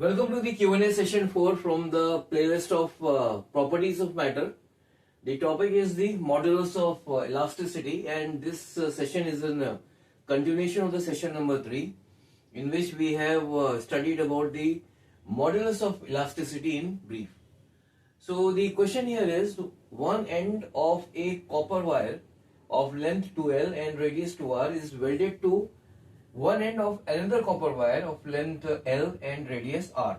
Welcome to the Q&A session 4 from the playlist of properties of matter. The topic is the modulus of elasticity, and this session is a continuation of the session number 3, in which we have studied about the modulus of elasticity in brief. So the question here is, one end of a copper wire of length 2L and radius 2R is welded to one end of another copper wire of length L and radius R.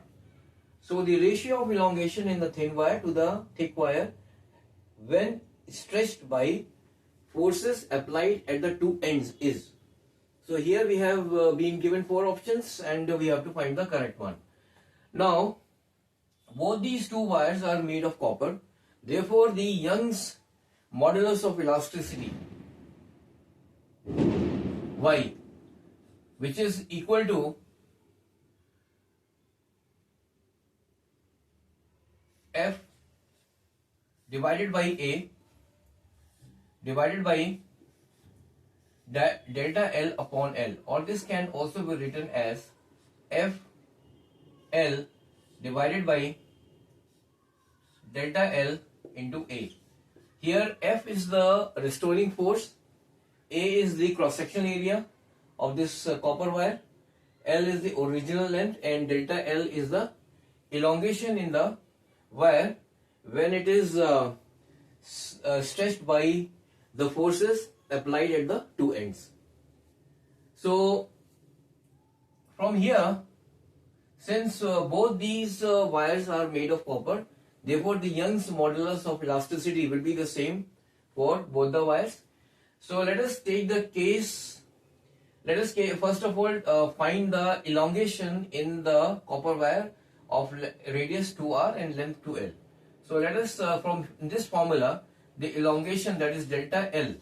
So the ratio of elongation in the thin wire to the thick wire when stretched by forces applied at the two ends is. So here we have been given 4 options and we have to find the correct one. Now both these two wires are made of copper. Therefore the Young's modulus of elasticity Y, which is equal to F divided by A divided by delta L upon L, or this can also be written as F L divided by delta L into A. Here F is the restoring force, A is the cross-section area of this copper wire, L is the original length, and delta L is the elongation in the wire when it is stretched by the forces applied at the two ends. So from here, since both these wires are made of copper, therefore the Young's modulus of elasticity will be the same for both the wires. So let us take the case. Let us first of all find the elongation in the copper wire of radius 2R and length 2L. So let us from this formula, the elongation, that is delta L,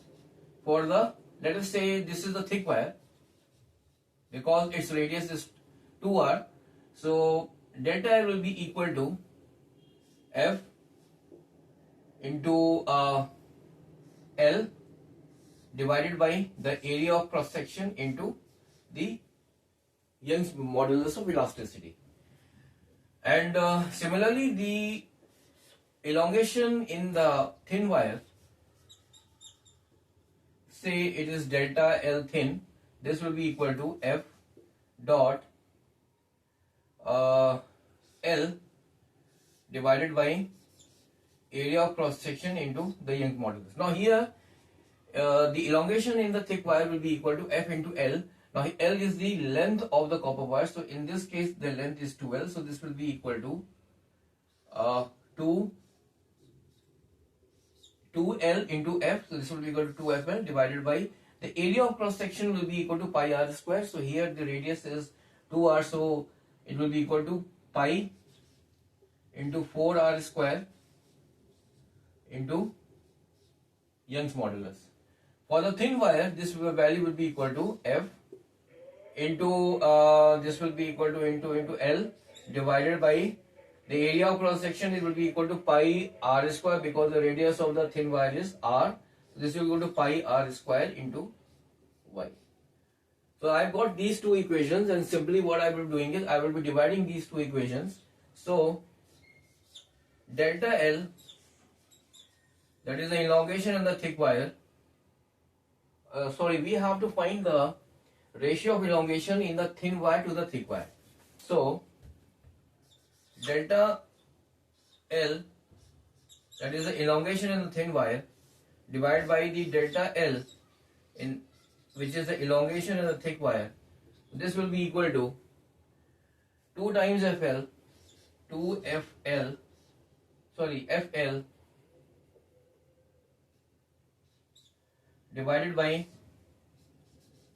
for the, let us say this is the thick wire because its radius is 2R. So delta L will be equal to F into L divided by the area of cross section into the Young's modulus of elasticity. And similarly, the elongation in the thin wire, say it is delta L thin, this will be equal to F dot L divided by area of cross section into the Young's modulus. Now here the elongation in the thick wire will be equal to F into L. Now L is the length of the copper wire, so in this case the length is 2L, so this will be equal to 2L into F, so this will be equal to 2FL divided by the area of cross section will be equal to pi R square. So here the radius is 2R, so it will be equal to pi into 4R square into Young's modulus. For the thin wire, this value will be equal to F into this will be equal to into L divided by the area of cross section. It will be equal to pi R square because the radius of the thin wire is R. So this will go to pi R square into Y. So I've got these two equations, and simply what I will be doing is I will be dividing these two equations. So delta L, that is the elongation in the thick wire. We have to find the ratio of elongation in the thin wire to the thick wire. So delta L, that is the elongation in the thin wire, divided by the delta L, in which is the elongation in the thick wire. This will be equal to 2 times FL, 2FL, divided by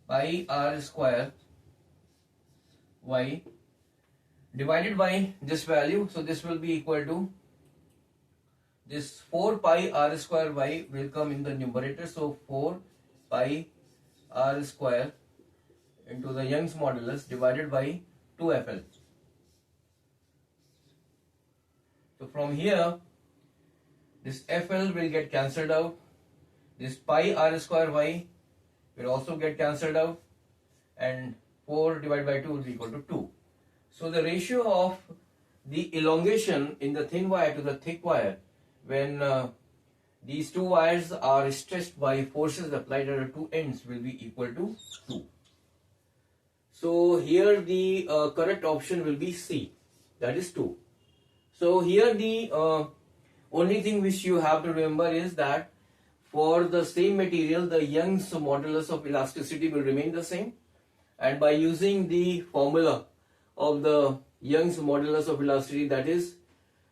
pi R square Y divided by this value. So this will be equal to this 4 pi R square Y will come in the numerator. So 4 pi R square into the Young's modulus divided by 2FL. So from here this FL will get cancelled out. This pi R square Y will also get cancelled out, and 4 divided by 2 will be equal to 2. So the ratio of the elongation in the thin wire to the thick wire when these two wires are stretched by forces applied at the two ends will be equal to 2. So here the correct option will be C, that is 2. So here the only thing which you have to remember is that for the same material the Young's modulus of elasticity will remain the same, and by using the formula of the Young's modulus of elasticity, that is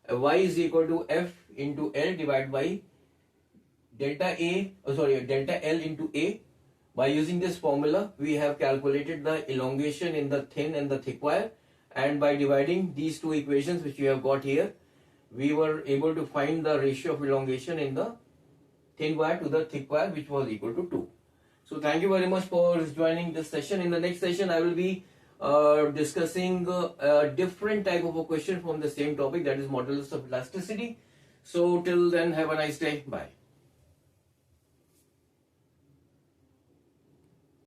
Y is equal to F into L divided by delta L into A. By using this formula we have calculated the elongation in the thin and the thick wire, and by dividing these two equations which you have got here, we were able to find the ratio of elongation in the thin wire to the thick wire, which was equal to 2. So thank you very much for joining this session. In the next session I will be discussing a different type of a question from the same topic, that is modulus of elasticity. So till then, have a nice day. Bye.